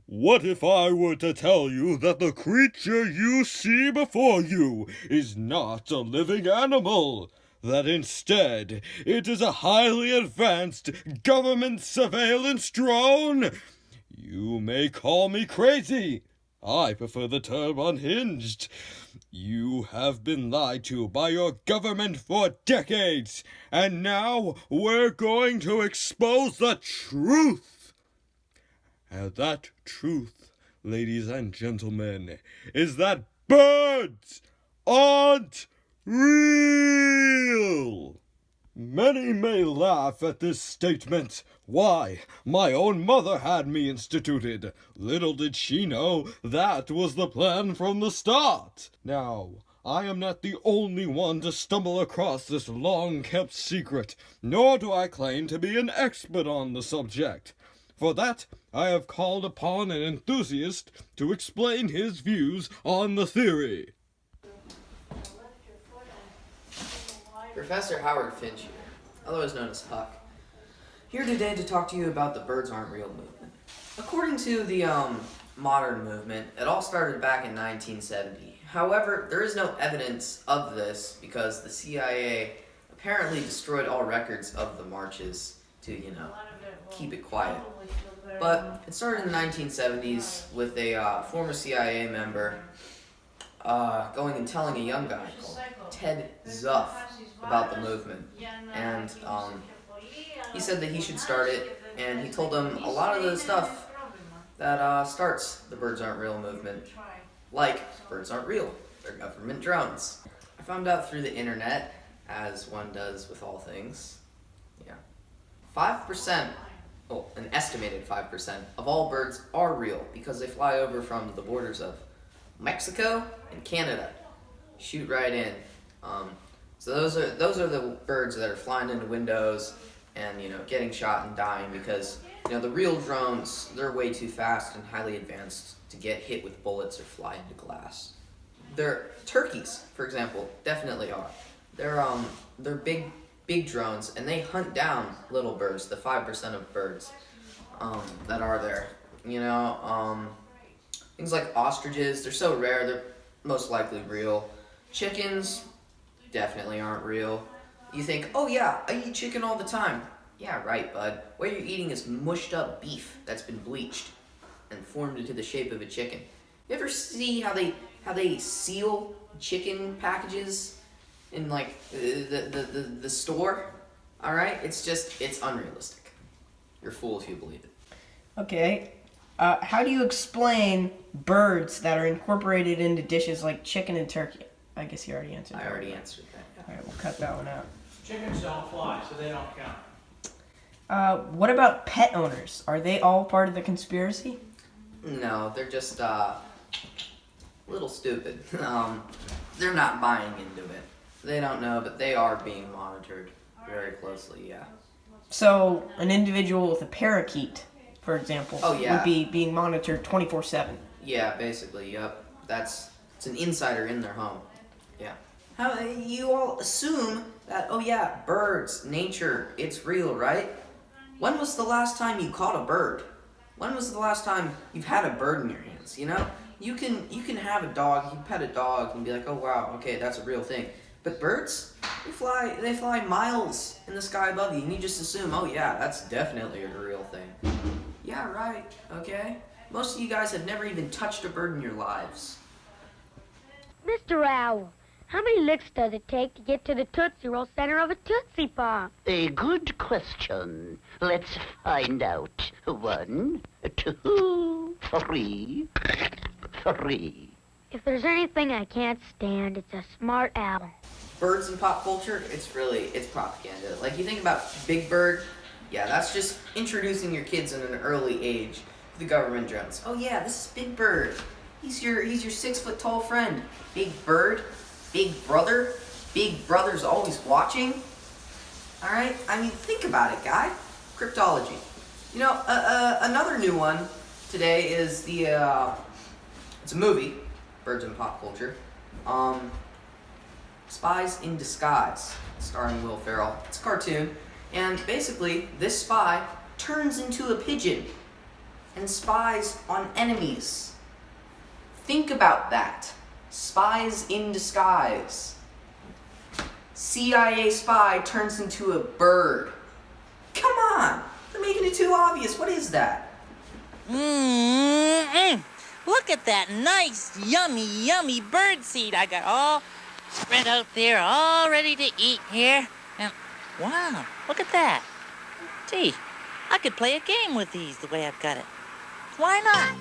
What if I were to tell you that the creature you see before you is not a living animal? That instead it is a highly advanced government surveillance drone? You may call me crazy. I prefer the term unhinged. You have been lied to by your government for decades, and now we're going to expose the truth. And that truth, ladies and gentlemen, is that birds aren't real. Many may laugh at this statement. Why, my own mother had me instituted. Little did she know that was the plan from the start. Now, I am not the only one to stumble across this long-kept secret, nor do I claim to be an expert on the subject. For that, I have called upon an enthusiast to explain his views on the theory. Professor Howard Finch here, otherwise known as Huck, here today to talk to you about the birds aren't real movement. According to the modern movement, it all started back in 1970. However, there is no evidence of this because the CIA apparently destroyed all records of the marches to, keep it quiet. But it started in the 1970s with a former CIA member going and telling a young guy called Ted Zuff about the movement. And he said that he should start it, and he told him a lot of the stuff that starts the birds aren't real movement. Like, birds aren't real, they're government drones. I found out through the internet, as one does with all things. 5%, an estimated 5% of all birds are real because they fly over from the borders of Mexico and Canada. Shoot right in. So those are the birds that are flying into windows and getting shot and dying because the real drones, they're way too fast and highly advanced to get hit with bullets or fly into glass. They're turkeys, for example, definitely are. They're big drones, and they hunt down little birds, the 5% of birds that are there. Things like ostriches, they're so rare, they're most likely real. Chickens definitely aren't real. You think, oh yeah, I eat chicken all the time. Yeah, right, bud. What you're eating is mushed up beef that's been bleached and formed into the shape of a chicken. You ever see how they seal chicken packages in the store? All right, it's unrealistic. You're a fool if you believe it. Okay. How do you explain birds that are incorporated into dishes like chicken and turkey? I guess you already answered that. I already answered that. Yeah. All right, we'll cut that one out. Chickens don't fly, so they don't count. What about pet owners? Are they all part of the conspiracy? No, they're just a little stupid. They're not buying into it. They don't know, but they are being monitored very closely, yeah. So, an individual with a parakeet, for example, yeah. would be being monitored 24/7. Yeah, basically, yep. It's an insider in their home. Yeah. How you all assume that, birds, nature, it's real, right? When was the last time you caught a bird? When was the last time you've had a bird in your hands, You can have a dog, you pet a dog and be like, oh wow, okay, that's a real thing. But birds, they fly miles in the sky above you, and you just assume, oh yeah, that's definitely a real thing. Yeah, right, okay. Most of you guys have never even touched a bird in your lives. Mr. Owl, how many licks does it take to get to the Tootsie Roll center of a Tootsie Pop? A good question. Let's find out. 1, 2, 3. If there's anything I can't stand, it's a smart owl. Birds in pop culture, it's propaganda. Like, you think about Big Bird, yeah, that's just introducing your kids in an early age to the government drones. Oh yeah, this is Big Bird. He's your 6-foot tall friend. Big Bird, Big Brother. Big Brother's always watching. All right, I mean, think about it, guy. Cryptology. Another new one today is it's a movie, Birds in Pop Culture. Spies in Disguise, starring Will Ferrell. It's a cartoon, and basically, this spy turns into a pigeon. and spies on enemies. Think about that. Spies in disguise. CIA spy turns into a bird. Come on! They're making it too obvious. What is that? Mmm. Look at that nice, yummy bird seed I got all spread out there, all ready to eat here. And wow, look at that. Gee, I could play a game with these the way I've got it. Why not?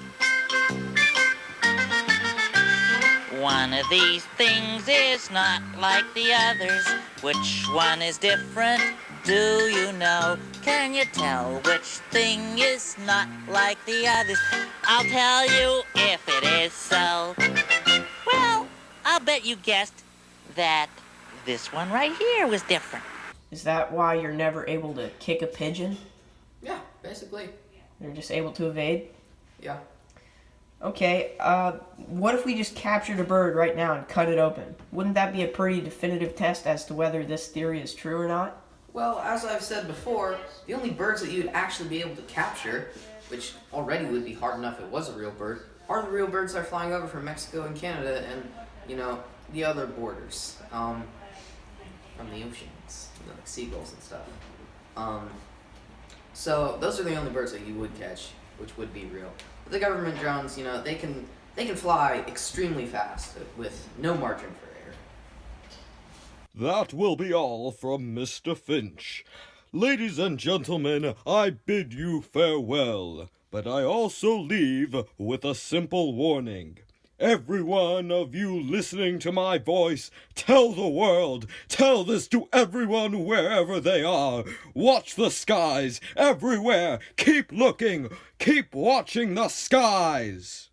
One of these things is not like the others. Which one is different? Do you know? Can you tell which thing is not like the others? I'll tell you if it is so. Well, I'll bet you guessed that this one right here was different. Is that why you're never able to kick a pigeon? Yeah, basically. You're just able to evade? Yeah. Okay, what if we just captured a bird right now and cut it open? Wouldn't that be a pretty definitive test as to whether this theory is true or not? Well, as I've said before, the only birds that you'd actually be able to capture, which already would be hard enough if it was a real bird, are the real birds that are flying over from Mexico and Canada and, you know, the other borders, from the oceans, you know, like seagulls and stuff. So those are the only birds that you would catch, which would be real. But the government drones, you know, they can fly extremely fast with no margin for error. That will be all from Mr. Finch. Ladies and gentlemen, I bid you farewell, but I also leave with a simple warning. Every one of you listening to my voice, tell the world, tell this to everyone wherever they are. Watch the skies everywhere. Keep looking. Keep watching the skies.